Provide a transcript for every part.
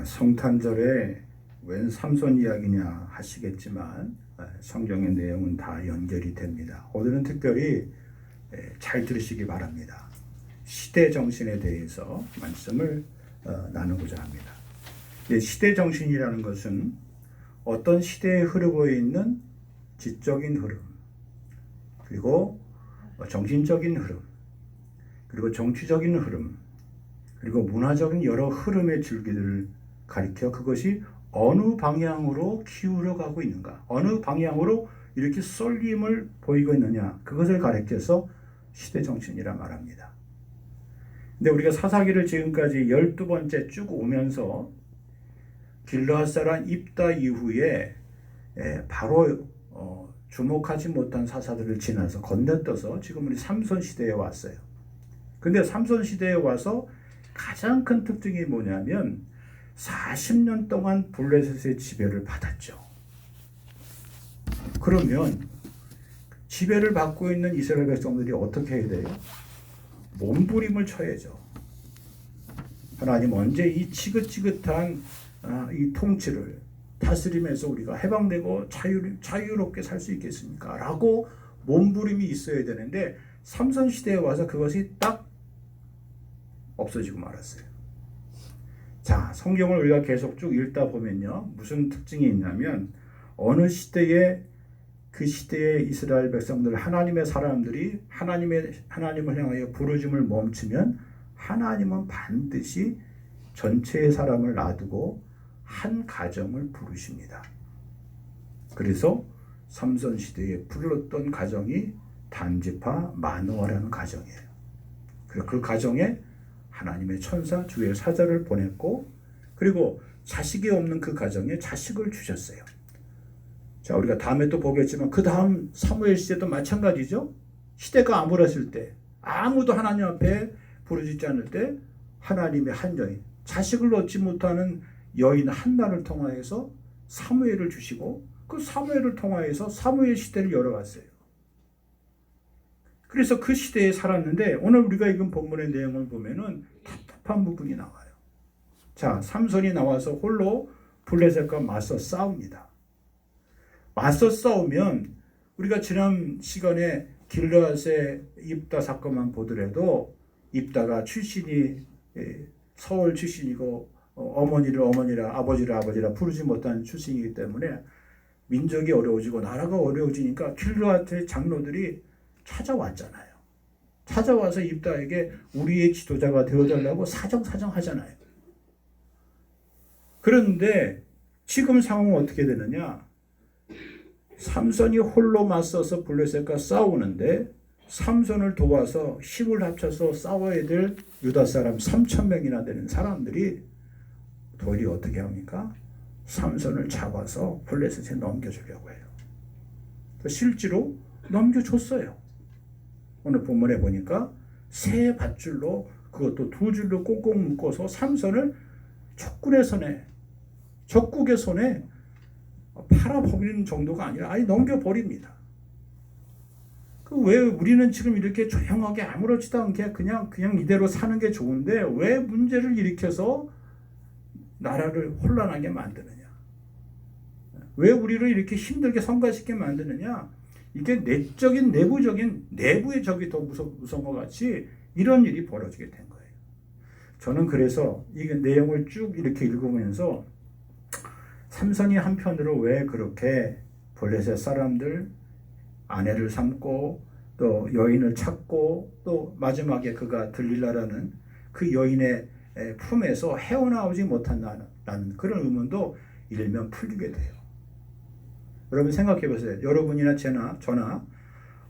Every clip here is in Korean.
성탄절에 웬 삼손 이야기냐 하시겠지만 성경의 내용은 다 연결이 됩니다. 오늘은 특별히 잘 들으시기 바랍니다. 시대 정신에 대해서 말씀을 나누고자 합니다. 시대 정신이라는 것은 어떤 시대에 흐르고 있는 지적인 흐름, 그리고 정신적인 흐름, 그리고 정치적인 흐름, 그리고 문화적인 여러 흐름의 줄기들을 가리켜 그것이 어느 방향으로 기울어 가고 있는가, 어느 방향으로 이렇게 쏠림을 보이고 있느냐, 그것을 가리켜서 시대정신이라 말합니다. 근데 우리가 사사기를 지금까지 12번째 쭉 오면서 길르앗 사람 입다 이후에 바로 주목하지 못한 사사들을 지나서 건너뛰어서 지금 우리 삼손 시대에 왔어요. 근데 삼손 시대에 와서 가장 큰 특징이 뭐냐면 40년 동안 블레셋의 지배를 받았죠. 그러면 지배를 받고 있는 이스라엘 백성들이 어떻게 해야 돼요? 몸부림을 쳐야죠. 하나님 언제 이 지긋지긋한 이 통치를 다스림에서 우리가 해방되고 자유롭게 살 수 있겠습니까? 라고 몸부림이 있어야 되는데 삼손 시대에 와서 그것이 딱 없어지고 말았어요. 자, 성경을 우리가 계속 쭉 읽다 보면요, 무슨 특징이 있냐면 어느 시대에 그 시대의 이스라엘 백성들, 하나님의 사람들이 하나님을 향하여 부르짖음을 멈추면 하나님은 반드시 전체의 사람을 놔두고 한 가정을 부르십니다. 그래서 삼손 시대에 불렀던 가정이 단지파 마노아라는 가정이에요. 그리고 그 가정에 하나님의 천사 주의 사자를 보냈고, 그리고 자식이 없는 그 가정에 자식을 주셨어요. 자, 우리가 다음에 또 보겠지만 그 다음 사무엘 시대도 마찬가지죠. 시대가 암울했을 때, 아무도 하나님 앞에 부르짖지 않을 때 하나님의 한 여인, 자식을 얻지 못하는 여인 한나를 통하여서 사무엘을 주시고, 그 사무엘을 통하여서 사무엘 시대를 열어갔어요. 그래서 그 시대에 살았는데 오늘 우리가 읽은 본문의 내용을 보면은 답답한 부분이 나와요. 자, 삼손이 나와서 홀로 블레셋과 맞서 싸웁니다. 맞서 싸우면 우리가 지난 시간에 길르앗의 입다 사건만 보더라도 입다가 출신이 서울 출신이고 어머니를 어머니라 아버지를 아버지라 부르지 못한 출신이기 때문에 민족이 어려워지고 나라가 어려워지니까 길르앗의 장로들이 찾아왔잖아요. 찾아와서 입다에게 우리의 지도자가 되어달라고 사정 하잖아요. 그런데 지금 상황은 어떻게 되느냐? 삼손이 홀로 맞서서 블레셋과 싸우는데 삼손을 도와서 힘을 합쳐서 싸워야 될 유다 사람 3,000명이나 되는 사람들이 도리어 어떻게 합니까? 삼손을 잡아서 블레셋에 넘겨주려고 해요. 실제로 넘겨줬어요. 오늘 본문에 보니까 새 밧줄로, 그것도 2줄로 꽁꽁 묶어서 삼손을 적국의 손에 팔아버리는 정도가 아니라 아예 넘겨버립니다. 왜 우리는 지금 이렇게 조용하게 아무렇지도 않게 그냥 이대로 사는 게 좋은데 왜 문제를 일으켜서 나라를 혼란하게 만드느냐? 왜 우리를 이렇게 힘들게 성가시게 만드느냐? 이게 내부적인 내부의 적이 더 무서운 것 같이 이런 일이 벌어지게 된 거예요. 저는 그래서 이 내용을 쭉 이렇게 읽으면서 삼손이 한편으로 왜 그렇게 블레셋 사람들 아내를 삼고 또 여인을 찾고 또 마지막에 그가 들릴라라는 그 여인의 품에서 헤어나오지 못한다는 그런 의문도 일면 풀리게 돼요. 여러분 생각해 보세요. 여러분이나 저나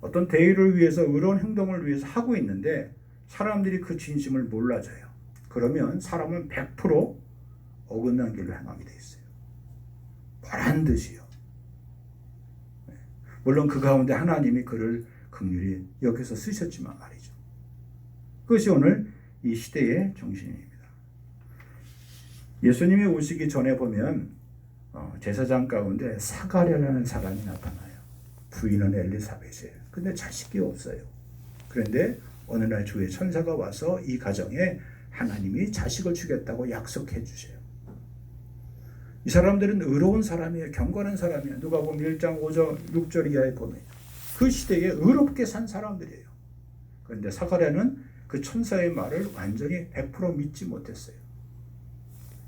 어떤 대의를 위해서 의로운 행동을 위해서 하고 있는데 사람들이 그 진심을 몰라줘요. 그러면 사람은 100% 어긋난 길로 행하게 돼 있어요. 보란 듯이요. 물론 그 가운데 하나님이 그를 긍휼히 여기서 쓰셨지만 말이죠. 그것이 오늘 이 시대의 정신입니다. 예수님이 오시기 전에 보면 제사장 가운데 사가랴라는 사람이 나타나요. 부인은 엘리사벳이에요. 근데 자식이 없어요. 그런데 어느 날 주의 천사가 와서 이 가정에 하나님이 자식을 주겠다고 약속해 주세요. 이 사람들은 의로운 사람이에요. 경건한 사람이에요. 누가복음 1장 5절 6절 이하에 보면 그 시대에 의롭게 산 사람들이에요. 그런데 사가랴는 그 천사의 말을 완전히 100% 믿지 못했어요.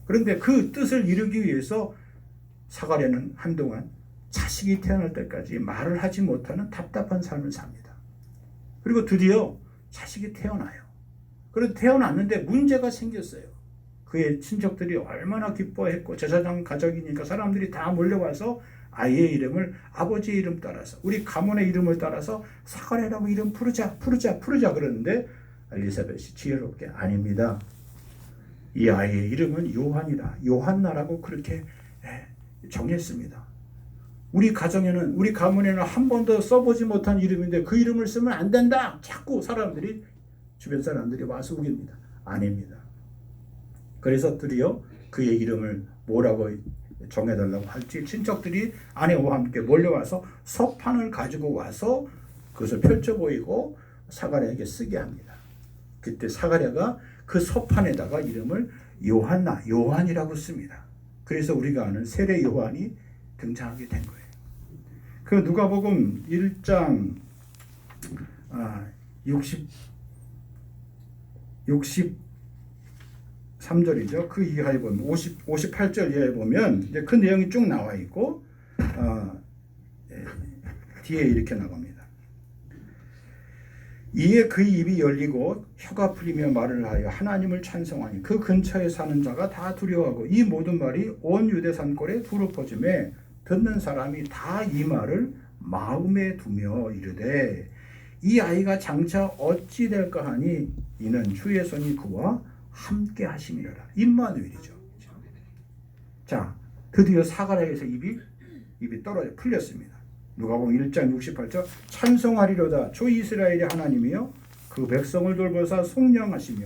그런데 그 뜻을 이루기 위해서 사가랴는 한동안 자식이 태어날 때까지 말을 하지 못하는 답답한 삶을 삽니다. 그리고 드디어 자식이 태어나요. 그런데 태어났는데 문제가 생겼어요. 그의 친척들이 얼마나 기뻐했고 제사장 가족이니까 사람들이 다 몰려와서 아이의 이름을 아버지의 이름 따라서 우리 가문의 이름을 따라서 사가랴라고 이름 부르자 그러는데 엘리사벳이 지혜롭게 아닙니다. 이 아이의 이름은 요한이라 요한나라고 그렇게 정했습니다. 우리 가정에는 우리 가문에는 한 번도 써보지 못한 이름인데 그 이름을 쓰면 안 된다. 자꾸 사람들이 주변 사람들이 와서 우깁니다. 아닙니다. 그래서 드디어 그의 이름을 뭐라고 정해달라고 할지 친척들이 아내와 함께 몰려와서 서판을 가지고 와서 그것을 펼쳐 보이고 사가랴에게 쓰게 합니다. 그때 사가랴가 그 서판에다가 이름을 요한이라고 씁니다. 그래서 우리가 아는 세례 요한이 등장하게 된 거예요. 그 누가복음 1장 63절이죠. 그 이하에 보면 58절 이하에 보면 이제 그 내용이 쭉 나와 있고 뒤에 이렇게 나갑니다. 이에 그 입이 열리고 혀가 풀리며 말을 하여 하나님을 찬송하니 그 근처에 사는 자가 다 두려워하고 이 모든 말이 온 유대 산골에 두루 퍼지매 듣는 사람이 다 이 말을 마음에 두며 이르되 이 아이가 장차 어찌 될까 하니 이는 주의 손이 그와 함께 하심이라. 임마누엘이죠. 자, 드디어 사가랴에서 입이 떨어져 풀렸습니다. 누가복음 1장 68절 찬송하리로다 주 이스라엘의 하나님이여 그 백성을 돌보사 속량하시며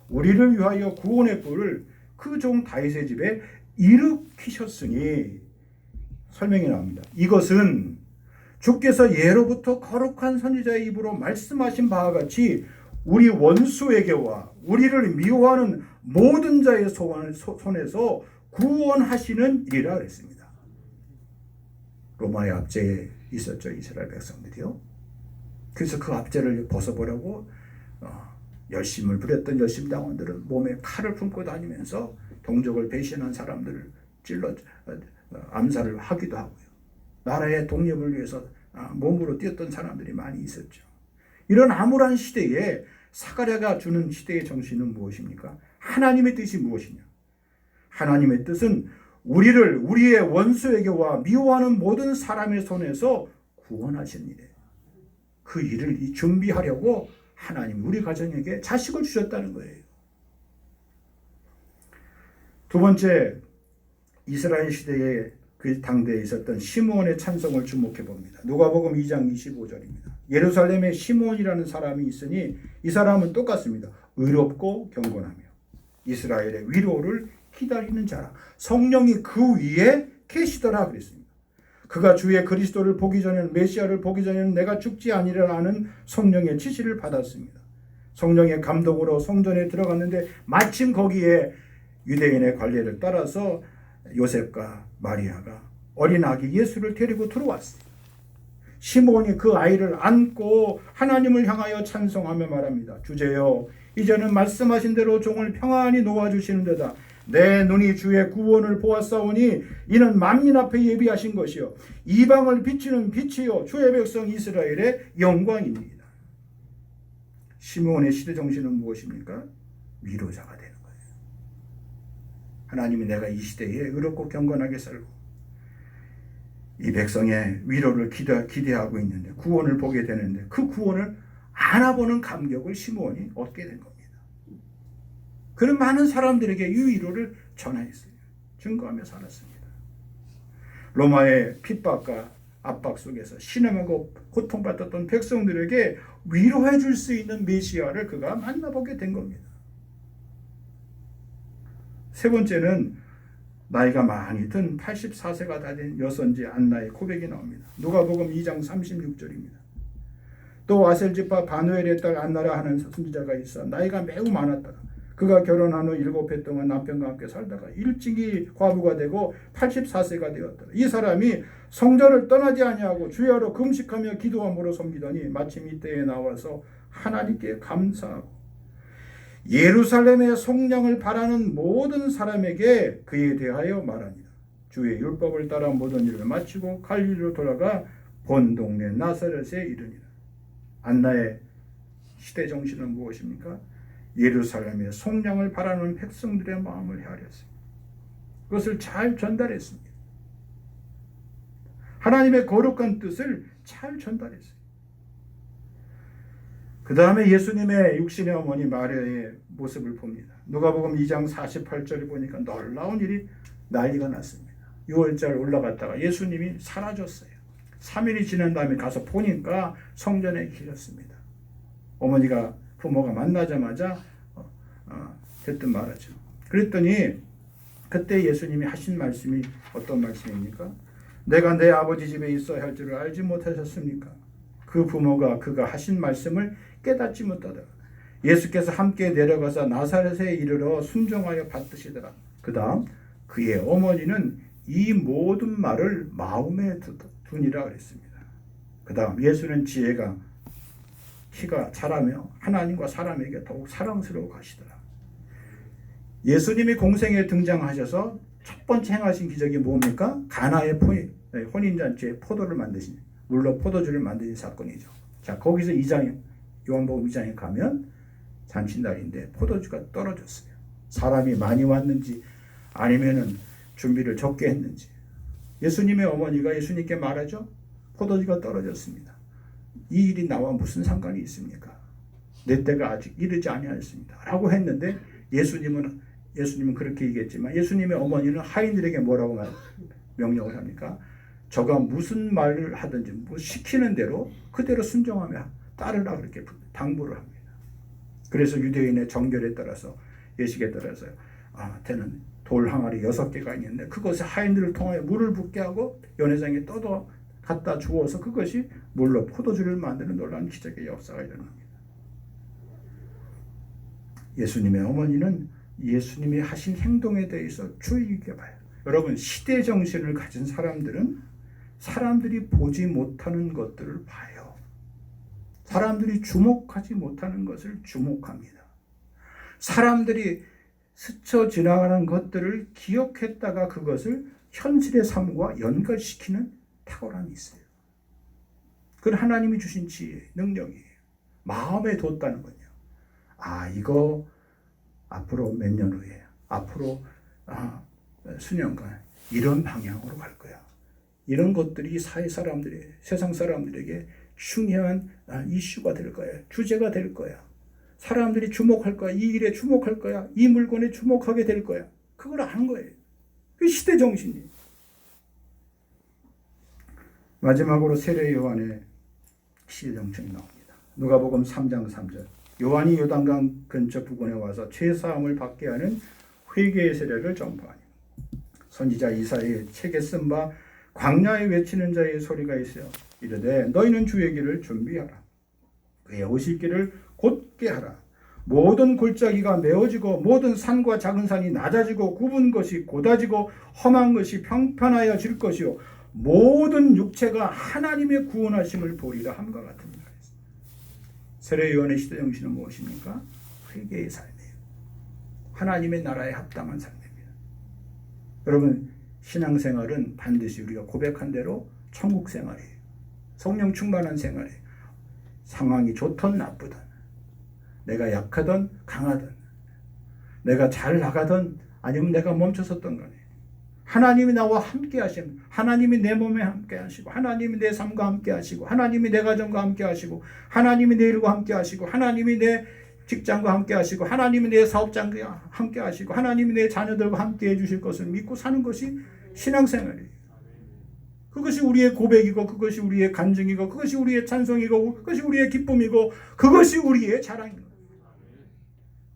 우리를 위하여 구원의 뿔을 그 종 다윗의 집에 일으키셨으니 설명이 나옵니다. 이것은 주께서 예로부터 거룩한 선지자의 입으로 말씀하신 바와 같이 우리 원수에게와 우리를 미워하는 모든 자의 손에서 구원하시는 일이라 그랬습니다. 로마의 압제에 있었죠. 이스라엘 백성들이요. 그래서 그 압제를 벗어보려고 열심을 부렸던 열심당원들은 몸에 칼을 품고 다니면서 동족을 배신한 사람들을 찔러 암살을 하기도 하고요. 나라의 독립을 위해서 몸으로 뛰었던 사람들이 많이 있었죠. 이런 암울한 시대에 사가랴가 주는 시대의 정신은 무엇입니까? 하나님의 뜻이 무엇이냐? 하나님의 뜻은 우리를 우리의 원수에게와 미워하는 모든 사람의 손에서 구원하신 일이에요. 그 일을 준비하려고 하나님 우리 가정에게 자식을 주셨다는 거예요. 두 번째, 이스라엘 시대에 그 당대에 있었던 시므온의 찬송을 주목해 봅니다. 누가복음 2장 25절입니다. 예루살렘에 시므온이라는 사람이 있으니 이 사람은 똑같습니다. 의롭고 경건하며 이스라엘의 위로를 기다리는 자라. 성령이 그 위에 계시더라 그랬습니다. 그가 주의 그리스도를 보기 전에는 메시아를 보기 전에는 내가 죽지 아니라는 성령의 지시를 받았습니다. 성령의 감동으로 성전에 들어갔는데 마침 거기에 유대인의 관례를 따라서 요셉과 마리아가 어린 아기 예수를 데리고 들어왔어요. 시므온이 그 아이를 안고 하나님을 향하여 찬송하며 말합니다. 주제여 이제는 말씀하신 대로 종을 평안히 놓아주시는 데다 내 눈이 주의 구원을 보았사오니 이는 만민 앞에 예비하신 것이요 이방을 비추는 빛이요 주의 백성 이스라엘의 영광입니다. 시므온의 시대 정신은 무엇입니까? 위로자가 되는 거예요. 하나님이 내가 이 시대에 의롭고 경건하게 살고 이 백성의 위로를 기대하고 있는데 구원을 보게 되는데 그 구원을 알아보는 감격을 시므온이 얻게 된 겁니다. 그는 많은 사람들에게 이 위로를 전하였어요. 증거하며 살았습니다. 로마의 핍박과 압박 속에서 신음하고 고통받았던 백성들에게 위로해 줄 수 있는 메시아를 그가 만나보게 된 겁니다. 세 번째는 나이가 많이 든 84세가 다 된 여선지 안나의 고백이 나옵니다. 누가복음 2장 36절입니다. 또 아셀 지파 바누엘의 딸 안나라 하는 선지자가 있어 나이가 매우 많았다. 그가 결혼한 후 7해 동안 남편과 함께 살다가 일찍이 과부가 되고 84세가 되었더라. 이 사람이 성전을 떠나지 아니하고 주야로 금식하며 기도함으로 섬기더니 마침 이때에 나와서 하나님께 감사하고 예루살렘의 성령을 바라는 모든 사람에게 그에 대하여 말하니라. 주의 율법을 따라 모든 일을 마치고 갈릴리로 돌아가 본 동네 나사렛에 이르니라. 안나의 시대 정신은 무엇입니까? 예루살렘의 성령을 바라는 백성들의 마음을 헤아렸습니다. 그것을 잘 전달했습니다. 하나님의 거룩한 뜻을 잘 전달했어요. 그 다음에 예수님의 육신의 어머니 마리아의 모습을 봅니다. 누가복음 2장 48절을 보니까 놀라운 일이 난리가 났습니다. 6월절 올라갔다가 예수님이 사라졌어요. 3일이 지난 다음에 가서 보니까 성전에 계셨습니다. 어머니가 부모가 만나자마자 했던 말하죠. 그랬더니 그때 예수님이 하신 말씀이 어떤 말씀입니까? 내가 내 아버지 집에 있어야 할 줄을 알지 못하셨습니까? 그 부모가 그가 하신 말씀을 깨닫지 못하더라. 예수께서 함께 내려가서 나사렛에 이르러 순종하여 받으시더라. 그 다음 그의 어머니는 이 모든 말을 마음에 두니라 그랬습니다. 그 다음 예수는 지혜가 키가 자라며 하나님과 사람에게 더욱 사랑스러워 가시더라. 예수님이 공생에 등장하셔서 첫 번째 행하신 기적이 뭡니까? 가나의 혼인잔치에 포도를 만드신, 물로 포도주를 만드신 사건이죠. 자, 거기서 2장, 요한복음 2장에 가면 잔치날인데 포도주가 떨어졌어요. 사람이 많이 왔는지 아니면은 준비를 적게 했는지. 예수님의 어머니가 예수님께 말하죠. 포도주가 떨어졌습니다. 이 일이 나와 무슨 상관이 있습니까? 내 때가 아직 이르지 아니하였습니다. 라고 했는데 예수님은 그렇게 얘기했지만 예수님의 어머니는 하인들에게 뭐라고 명령을 합니까? 저가 무슨 말을 하든지 뭐 시키는 대로 그대로 순종하며 따르라 그렇게 당부를 합니다. 그래서 유대인의 정결에 따라서 예식에 따라서 때는 돌 항아리 6개가 있는데 그것에 하인들을 통하여 물을 붓게 하고 연회장에 떠도 갖다 주어서 그것이 물로 포도주를 만드는 놀라운 기적의 역사가 일어납니다. 예수님의 어머니는 예수님이 하신 행동에 대해서 주의 깊게 봐요. 여러분, 시대 정신을 가진 사람들은 사람들이 보지 못하는 것들을 봐요. 사람들이 주목하지 못하는 것을 주목합니다. 사람들이 스쳐 지나가는 것들을 기억했다가 그것을 현실의 삶과 연결시키는 탁월함이 있어요. 그건 하나님이 주신 지혜, 능력이에요. 마음에 뒀다는 거죠. 이거 앞으로 몇 년 후에, 앞으로 수년간 이런 방향으로 갈 거야. 이런 것들이 세상 사람들에게 중요한 이슈가 될 거야. 주제가 될 거야. 사람들이 주목할 거야. 이 일에 주목할 거야. 이 물건에 주목하게 될 거야. 그걸 아는 거예요. 그 시대 정신이에요. 마지막으로 세례 요한의 시대 정신이 나옵니다. 누가복음 3장 3절. 요한이 요단강 근처 부근에 와서 죄사함을 받게 하는 회개의 세례를 전파하니 선지자 이사야의 책에 쓴 바 광야에 외치는 자의 소리가 있어요. 이르되 너희는 주의 길을 준비하라. 그의 오실 길을 곧게 하라. 모든 골짜기가 메어지고 모든 산과 작은 산이 낮아지고 굽은 것이 곧아지고 험한 것이 평편하여질 것이요 모든 육체가 하나님의 구원하심을 보리라 함과 같으니라. 세례 요한의 시대 정신은 무엇입니까? 회개의 삶이에요. 하나님의 나라에 합당한 삶입니다. 여러분, 신앙생활은 반드시 우리가 고백한 대로 천국 생활이에요. 성령 충만한 생활이에요. 상황이 좋든 나쁘든, 내가 약하든 강하든, 내가 잘 나가든 아니면 내가 멈춰섰던 간에 하나님이 나와 함께 하시면, 하나님이 내 몸에 함께 하시고, 하나님이 내 삶과 함께 하시고, 하나님이 내 가정과 함께 하시고, 하나님이 내 일과 함께 하시고, 하나님이 내 직장과 함께 하시고, 하나님이 내 사업장과 함께 하시고, 하나님이 내 자녀들과 함께 해주실 것을 믿고 사는 것이 신앙생활이에요. 그것이 우리의 고백이고, 그것이 우리의 간증이고, 그것이 우리의 찬송이고, 그것이 우리의 기쁨이고, 그것이 우리의 자랑입니다.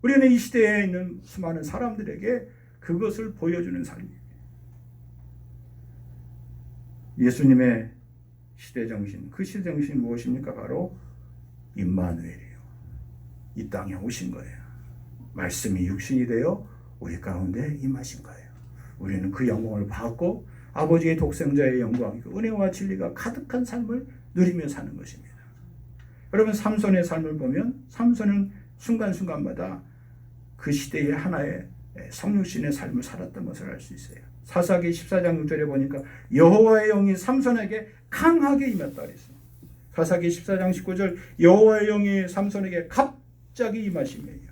우리는 이 시대에 있는 수많은 사람들에게 그것을 보여주는 삶입니다. 예수님의 시대정신, 그 시대정신이 무엇입니까? 바로 임마누엘이에요. 이 땅에 오신 거예요. 말씀이 육신이 되어 우리 가운데 임하신 거예요. 우리는 그 영광을 받고 아버지의 독생자의 영광, 은혜와 진리가 가득한 삶을 누리며 사는 것입니다. 여러분, 삼손의 삶을 보면 삼손은 순간순간마다 그 시대의 하나의 성육신의 삶을 살았던 것을 알 수 있어요. 사사기 14장 6절에 보니까 여호와의 영이 삼손에게 강하게 임했다 그랬어요. 사사기 14장 19절 여호와의 영이 삼손에게 갑자기 임하심이에요.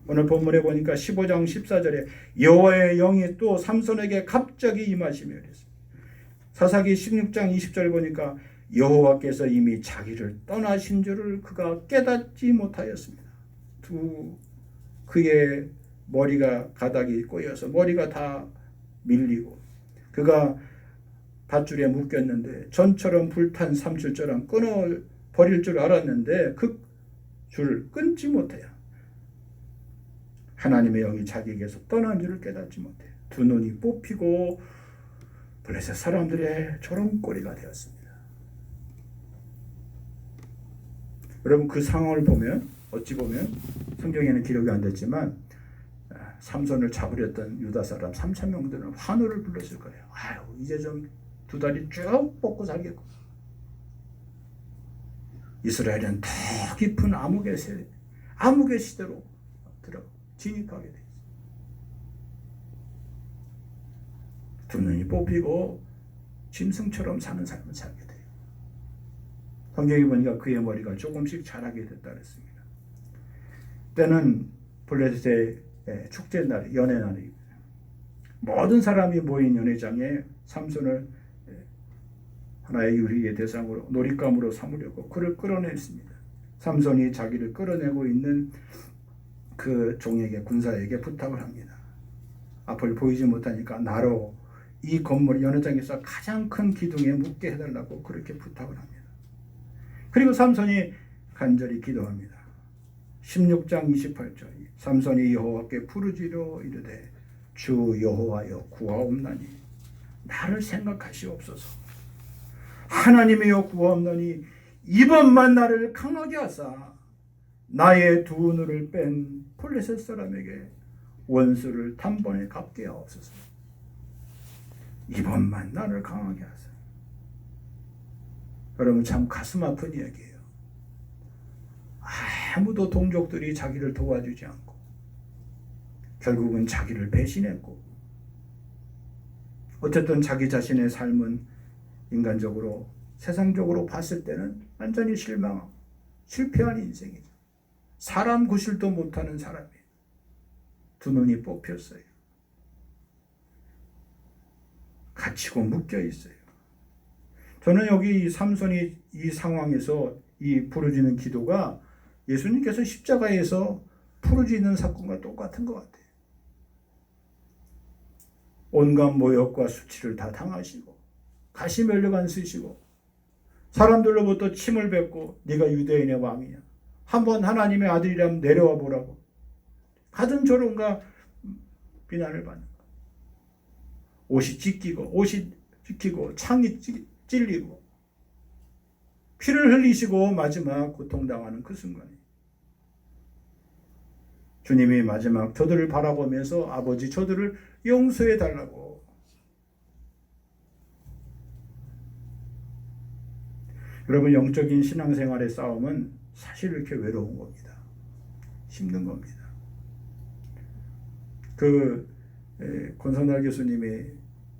오늘 본문에 보니까 15장 14절에 여호와의 영이 또 삼손에게 갑자기 임하시며 그랬어요. 사사기 16장 20절 보니까 여호와께서 이미 자기를 떠나신 줄을 그가 깨닫지 못하였습니다. 그의 머리가 가닥이 꼬여서 머리가 다 밀리고 그가 밧줄에 묶였는데 전처럼 불탄 삼줄처럼 끊어 버릴 줄 알았는데 그 줄을 끊지 못해요. 하나님의 영이 자기에게서 떠난 줄을 깨닫지 못해요. 두 눈이 뽑히고 블레셋 사람들의 조롱거리가 되었습니다. 여러분, 그 상황을 보면 어찌 보면 성경에는 기록이 안 됐지만 삼손을 잡으렸던 유다 사람 3,000명들은 환호를 불렀을 거예요. 아유, 이제 좀 두 다리 쭉 뻗고 살겠고. 이스라엘은 더 깊은 암흑의 시대로 진입하게 돼 있어요. 두 눈이 뽑히고 짐승처럼 사는 삶을 살게 돼요. 성경에 보니까 그의 머리가 조금씩 자라게 됐다 그랬습니다. 때는 블레셋의 축제날, 연회날입니다. 모든 사람이 모인 연회장에 삼손을 하나의 유리의 대상으로 놀잇감으로 삼으려고 그를 끌어냈습니다. 삼손이 자기를 끌어내고 있는 그 종에게, 군사에게 부탁을 합니다. 앞을 보이지 못하니까 나로 이 건물 연회장에서 가장 큰 기둥에 묶게 해달라고 그렇게 부탁을 합니다. 그리고 삼손이 간절히 기도합니다. 16장 28절 삼손이 여호와께 부르짖어 이르되 주 여호와여 구하옵나니 나를 생각하시옵소서. 하나님이여 구하옵나니 이번만 나를 강하게 하사 나의 두 눈을 뺀 블레셋 사람에게 원수를 단번에 갚게 하옵소서. 이번만 나를 강하게 하사. 여러분, 참 가슴 아픈 이야기예요. 아무도 동족들이 자기를 도와주지 않고 결국은 자기를 배신했고, 어쨌든 자기 자신의 삶은 인간적으로 세상적으로 봤을 때는 완전히 실패한 인생이죠. 사람 구실도 못하는 사람이에요. 두 눈이 뽑혔어요. 갇히고 묶여 있어요. 저는 여기 삼손이 이 상황에서 이 부르짖는 기도가 예수님께서 십자가에서 부르짖는 사건과 똑같은 것 같아요. 온갖 모욕과 수치를 다 당하시고 가시면류관 쓰시고 사람들로부터 침을 뱉고 네가 유대인의 왕이냐, 한번 하나님의 아들이라면 내려와 보라고 가든 조롱과 비난을 받는 거. 옷이 찢기고 창이 찔리고 피를 흘리시고 마지막 고통당하는 그 순간에 주님이 마지막 저들을 바라보면서 아버지 저들을 용서해 달라고. 여러분, 영적인 신앙생활의 싸움은 사실 이렇게 외로운 겁니다. 힘든 겁니다. 권선달 교수님이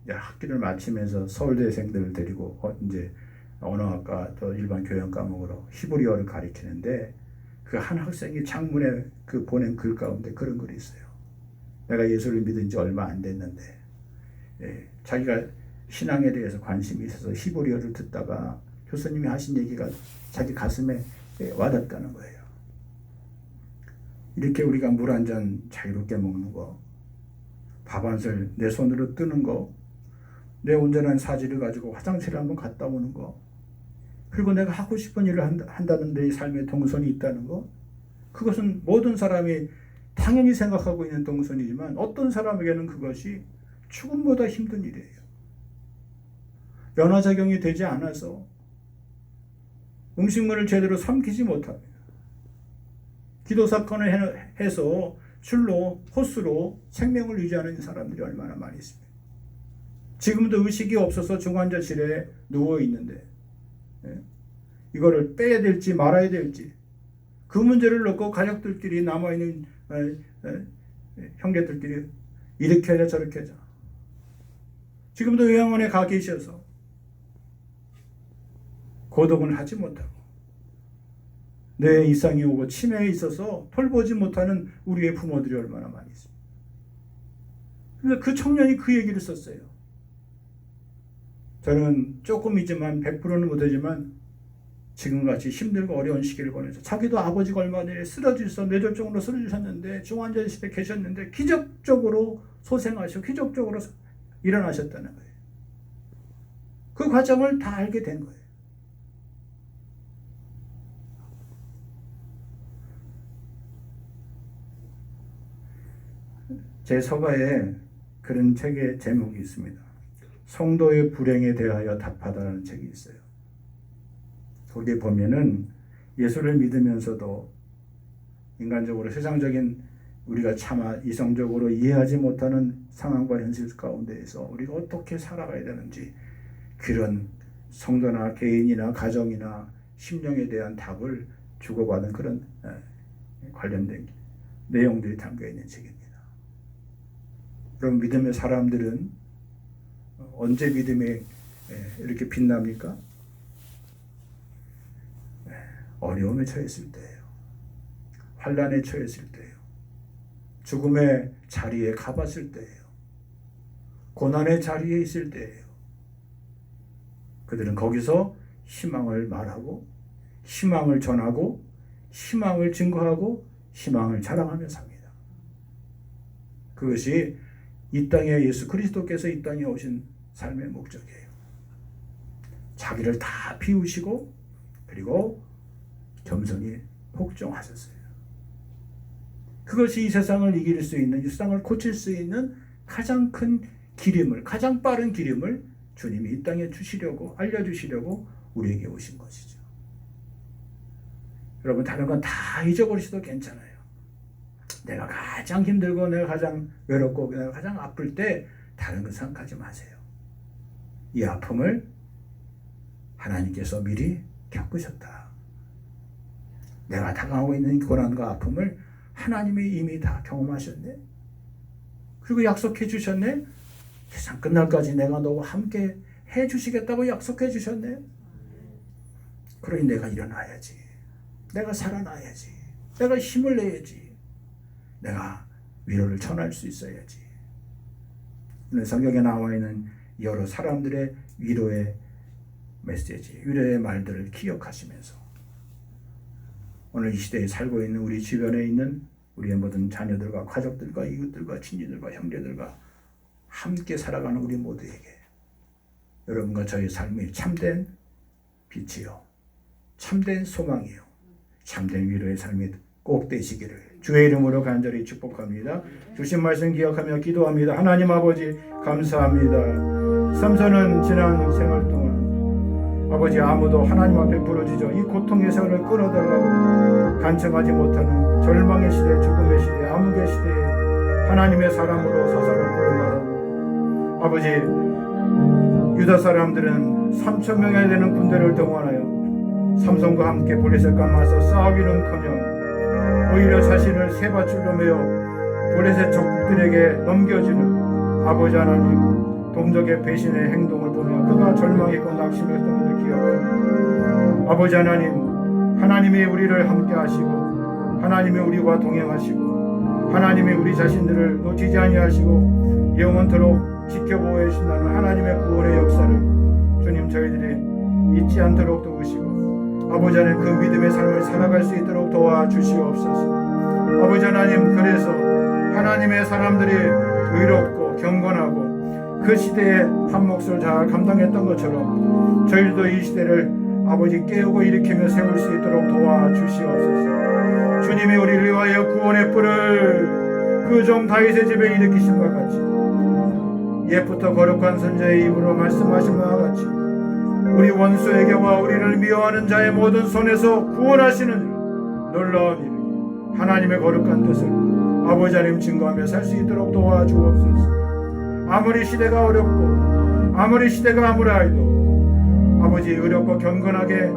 학기를 마치면서 서울대생들을 데리고 이제 언어학과 또 일반 교양 과목으로 히브리어를 가르치는데 그 한 학생이 창문에 보낸 글 가운데 그런 글이 있어요. 내가 예수를 믿은 지 얼마 안 됐는데 자기가 신앙에 대해서 관심이 있어서 히브리어를 듣다가 교수님이 하신 얘기가 자기 가슴에 와닿다는 거예요. 이렇게 우리가 물 한 잔 자유롭게 먹는 거, 밥 한 술 내 손으로 뜨는 거, 내 온전한 사지를 가지고 화장실을 한번 갔다 오는 거, 그리고 내가 하고 싶은 일을 한다는 내 삶의 동선이 있다는 거, 그것은 모든 사람이 당연히 생각하고 있는 동선이지만 어떤 사람에게는 그것이 죽음보다 힘든 일이에요. 연화작용이 되지 않아서 음식물을 제대로 삼키지 못합니다. 기도 사건을 해서 줄로 호스로 생명을 유지하는 사람들이 얼마나 많이 있습니까? 지금도 의식이 없어서 중환자실에 누워 있는데 이거를 빼야 될지 말아야 될지 그 문제를 놓고 가족들끼리 남아있는 형제들끼리 이렇게 하자 저렇게 하자. 지금도 요양원에 가 계셔서 고독을 하지 못하고 뇌 이상이 오고 치매에 있어서 돌보지 못하는 우리의 부모들이 얼마나 많이 있습니다. 그래서 그 청년이 그 얘기를 썼어요. 저는 조금이지만 100%는 못하지만 지금같이 힘들고 어려운 시기를 보내서 자기도 아버지가 얼마 전에 쓰러지셔서 뇌졸중으로 쓰러지셨는데 중환자실에 계셨는데 기적적으로 소생하시고 기적적으로 일어나셨다는 거예요. 그 과정을 다 알게 된 거예요. 제 서가에 그런 책의 제목이 있습니다. 성도의 불행에 대하여 답하다라는 책이 있어요. 거기에 보면은 예수를 믿으면서도 인간적으로 세상적인 우리가 차마 이성적으로 이해하지 못하는 상황과 현실 가운데에서 우리가 어떻게 살아가야 되는지 그런 성도나 개인이나 가정이나 심령에 대한 답을 주고받은 그런 관련된 내용들이 담겨있는 책입니다. 그럼 믿음의 사람들은 언제 믿음에 이렇게 빛납니까? 어려움에 처했을 때예요. 환난에 처했을 때예요. 죽음의 자리에 가봤을 때예요. 고난의 자리에 있을 때예요. 그들은 거기서 희망을 말하고 희망을 전하고 희망을 증거하고 희망을 자랑하며 삽니다. 그것이 이 땅에 예수 그리스도께서 이 땅에 오신 삶의 목적이에요. 자기를 다 비우시고 그리고 겸손히 복종하셨어요. 그것이 이 세상을 이길 수 있는, 이 세상을 고칠 수 있는 가장 큰 기름을, 가장 빠른 기름을 주님이 이 땅에 주시려고, 알려주시려고 우리에게 오신 것이죠. 여러분, 다른 건 다 잊어버리셔도 괜찮아요. 내가 가장 힘들고 내가 가장 외롭고 내가 가장 아플 때 다른 거 생각하지 마세요. 이 아픔을 하나님께서 미리 겪으셨다. 내가 당하고 있는 고난과 아픔을 하나님이 이미 다 경험하셨네. 그리고 약속해 주셨네. 세상 끝날까지 내가 너와 함께 해 주시겠다고 약속해 주셨네. 그러니 내가 일어나야지. 내가 살아나야지. 내가 힘을 내야지. 내가 위로를 전할 수 있어야지. 오늘 성경에 나와 있는 여러 사람들의 위로의 메시지, 위로의 말들을 기억하시면서 오늘 이 시대에 살고 있는 우리 주변에 있는 우리의 모든 자녀들과 가족들과 이웃들과 친지들과 형제들과 함께 살아가는 우리 모두에게 여러분과 저의 삶이 참된 빛이요, 참된 소망이요, 참된 위로의 삶이 꼭 되시기를 주의 이름으로 간절히 축복합니다. 주신 말씀 기억하며 기도합니다. 하나님 아버지 감사합니다. 삼손은 지난 생활 동안 아버지 아무도 하나님 앞에 부르짖어 이 고통의 세월을 끊어달라고 간청하지 못하는 절망의 시대, 죽음의 시대, 암흑의 시대에 하나님의 사람으로 서사를 부른다고 아버지 유다 사람들은 3,000명에 되는 군대를 동원하여 삼손과 함께 블레셋과 맞서 싸우기는커녕 오히려 자신을 세 밧줄로 메어 블레셋 적국들에게 넘겨주는 아버지 하나님 동족의 배신의 행동을 보며 그가 절망했고 낙심했던 것을 기억하고 아버지 하나님, 하나님이 우리를 함께 하시고 하나님이 우리와 동행하시고 하나님이 우리 자신들을 놓치지 아니하시고 영원토록 지켜보호해 주신다는 하나님의 구원의 역사를 주님 저희들이 잊지 않도록 도우시고 아버지 하나님 그 믿음의 삶을 살아갈 수 있도록 도와주시옵소서. 아버지 하나님 그래서 하나님의 사람들이 의롭고 경건하고 그 시대에 한 몫을 잘 감당했던 것처럼 저희도 이 시대를 아버지 깨우고 일으키며 세울 수 있도록 도와주시옵소서. 주님이 우리를 위하여 구원의 뿔을 그 종 다윗의 집에 일으키신 것 같이 옛부터 거룩한 선자의 입으로 말씀하신 바와 같이 우리 원수에게와 우리를 미워하는 자의 모든 손에서 구원하시는 놀라운 일 하나님의 거룩한 뜻을 아버지 하나님 증거하며 살 수 있도록 도와주옵소서. 아무리 시대가 어렵고 아무리 시대가 암울하여도 아버지 의롭고 경건하게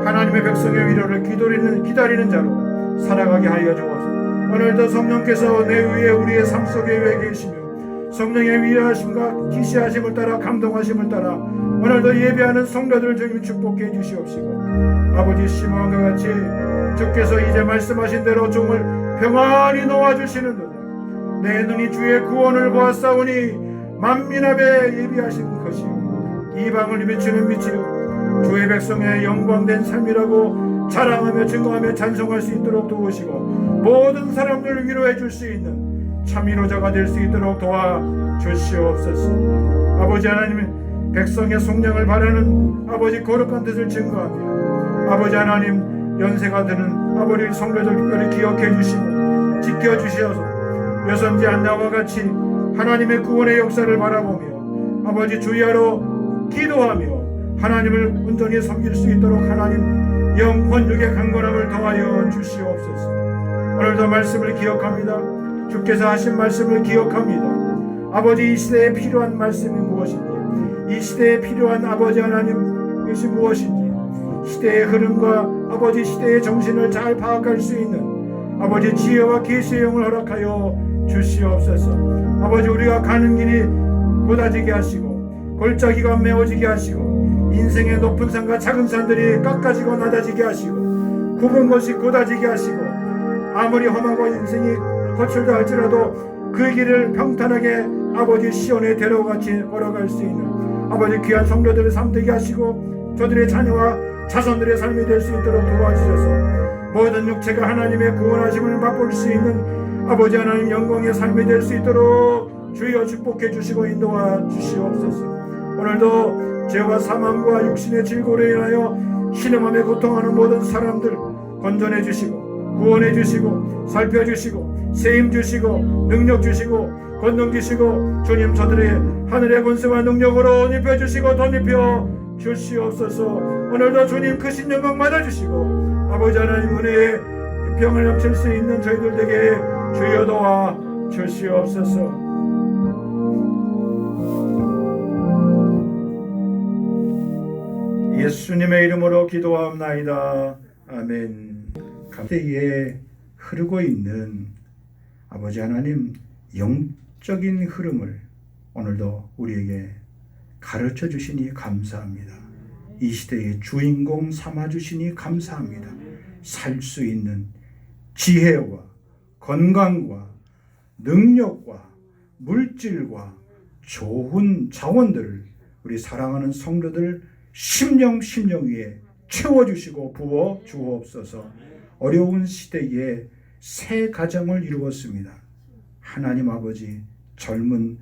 하나님의 백성의 위로를 기다리는 자로 살아가게 하여 주옵소서. 오늘도 성령께서 내 위에 우리의 삶 속에 왜 계시며 성령의 위하심과 기시하심을 따라 감동하심을 따라 오늘도 예배하는 성도들 주님 축복해 주시옵시고 아버지 시므온과 같이 주께서 이제 말씀하신 대로 종을 평안히 놓아주시는 도다. 내 눈이 주의 구원을 보았사오니 만민 앞에 예비하신 것이요 이방을 비추는 빛이요 주의 백성의 영광된 삶이라고 자랑하며 증거하며 찬송할 수 있도록 도우시고 모든 사람들을 위로해 줄 수 있는 참 위로자가 될 수 있도록 도와주시옵소서. 아버지 하나님 백성의 속량을 바라는 아버지 거룩한 뜻을 증거하며 아버지 하나님 연세가 드는 아버지 성도들 특별히 기억해 주시고 지켜주시어서 여선지 안나와 같이 하나님의 구원의 역사를 바라보며 아버지 주야로 기도하며 하나님을 온전히 섬길 수 있도록 하나님 영혼 육의 강건함을 더하여 주시옵소서. 오늘도 말씀을 기억합니다. 주께서 하신 말씀을 기억합니다. 아버지 이 시대에 필요한 말씀이 무엇인지 이 시대에 필요한 아버지 하나님 것이 무엇인지 시대의 흐름과 아버지 시대의 정신을 잘 파악할 수 있는 아버지 지혜와 계시의 영을 허락하여 주시옵소서. 아버지 우리가 가는 길이 고다지게 하시고 골짜기가 메워지게 하시고 인생의 높은 산과 작은 산들이 깎아지고 낮아지게 하시고 굽은 것이 고다지게 하시고 아무리 험하고 인생이 거칠다 할지라도 그 길을 평탄하게 아버지 시온에 데려같이 걸어갈 수 있는 아버지 귀한 성도들을 삶되게 하시고 저들의 자녀와 자손들의 삶이 될 수 있도록 도와주셔서 모든 육체가 하나님의 구원하심을 맛볼 수 있는 아버지 하나님 영광의 삶이 될 수 있도록 주여 축복해 주시고 인도하 주시옵소서. 오늘도 죄와 사망과 육신의 질고로 인하여 신음함에 고통하는 모든 사람들 건전해 주시고 구원해 주시고 살펴주시고 세임 주시고 능력 주시고 권능 주시고 주님 저들의 하늘의 권세와 능력으로 입혀주시고 덧입혀 주시옵소서. 오늘도 주님 크신 영광 받아주시고 아버지 하나님 은혜의 병을 넘칠 수 있는 저희들에게 주여 도와 주시옵소서. 예수님의 이름으로 기도하옵나이다. 아멘. 시대에 흐르고 있는 아버지 하나님 영적인 흐름을 오늘도 우리에게 가르쳐 주시니 감사합니다. 이 시대의 주인공 삼아 주시니 감사합니다. 살 수 있는 지혜와 건강과 능력과 물질과 좋은 자원들을 우리 사랑하는 성도들 심령 위에 채워주시고 부어 주옵소서. 어려운 시대에 새 가정을 이루었습니다. 하나님 아버지 젊은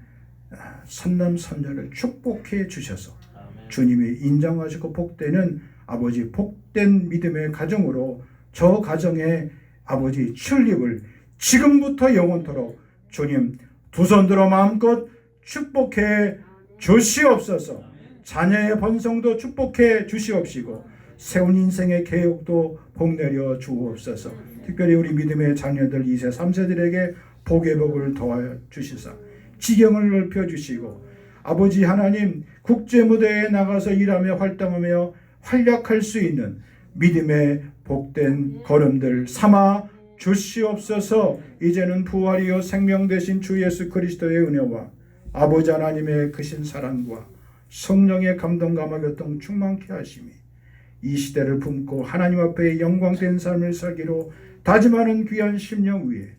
선남 선녀를 축복해 주셔서 주님이 인정하시고 복되는 아버지 복된 믿음의 가정으로 저 가정의 아버지 출입을 지금부터 영원토록 주님 두 손 들어 마음껏 축복해 주시옵소서. 자녀의 번성도 축복해 주시옵시고 세운 인생의 계획도 복내려 주옵소서. 특별히 우리 믿음의 자녀들 2세 3세들에게 복의 복을 더하여 주시사 지경을 넓혀 주시고 아버지 하나님 국제무대에 나가서 일하며 활동하며 활약할 수 있는 믿음의 복된 걸음들 삼아 주시옵소서. 이제는 부활이요 생명 되신 주 예수 그리스도의 은혜와 아버지 하나님의 크신 사랑과 성령의 감동감화 교통 충만케 하심이 이 시대를 품고 하나님 앞에 영광된 삶을 살기로 다짐하는 귀한 심령 위에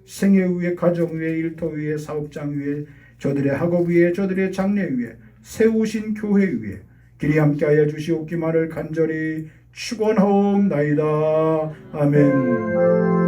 생애 위에 가정 위에 일터 위에 사업장 위에 저들의 학업 위에 저들의 장래 위에 세우신 교회 위에 길이 함께하여 주시옵기만을 간절히 축원하옵나이다. 아멘.